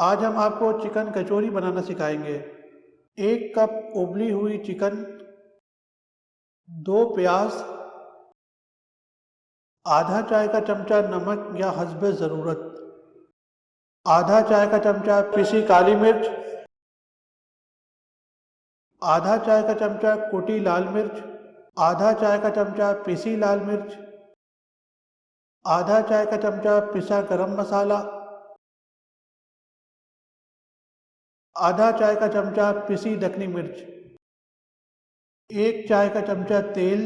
आज हम आपको चिकन कचौरी बनाना सिखाएंगे। 1 कप उबली हुई चिकन, 2 प्याज, आधा चाय का चमचा नमक या हस्बे ज़रूरत, आधा चाय का चमचा पिसी काली मिर्च, आधा चाय का चमचा कुटी लाल मिर्च, आधा चाय का चमचा पिसी लाल मिर्च, आधा चाय का चमचा पिसा गरम मसाला, आधा चाय का चमचा पिसी दखनी मिर्च, 1 चाय का चमचा तेल।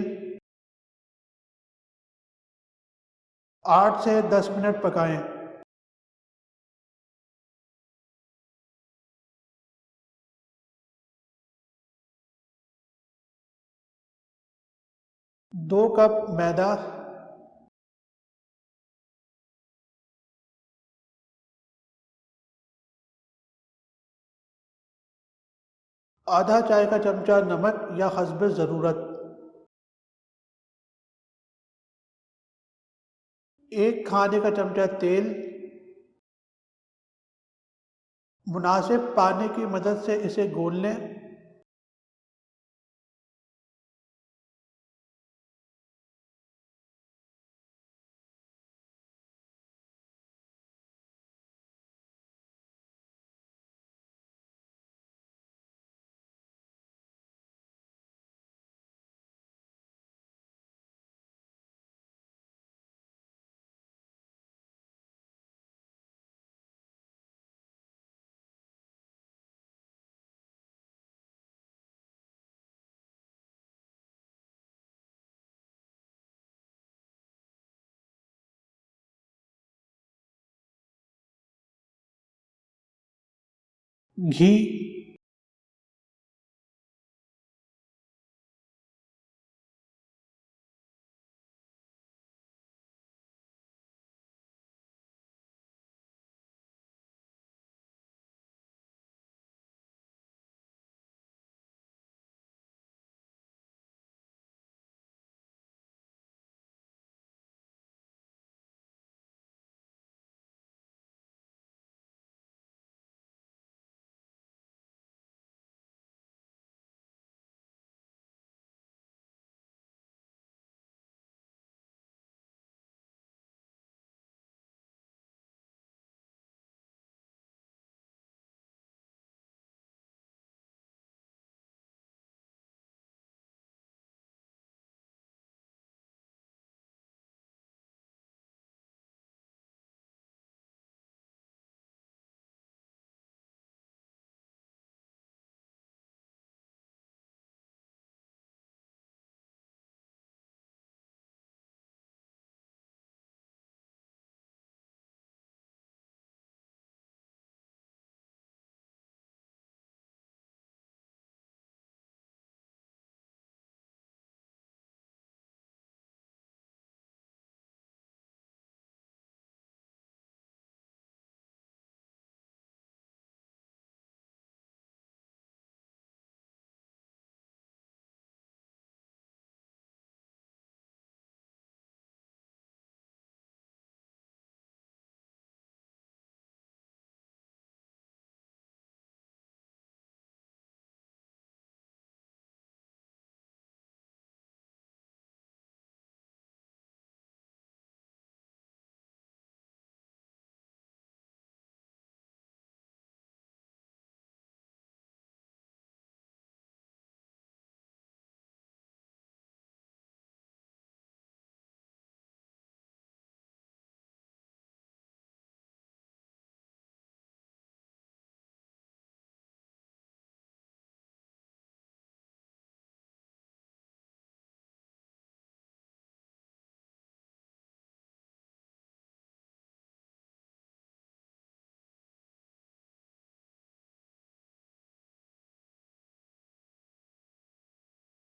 8 से 10 मिनट पकाएं। 2 कप मैदा, आधा चाय का चमचा नमक या हस्बे ज़रूरत, 1 खाने का चमचा तेल। मुनासिब पानी की मदद से इसे गूंद लें। घी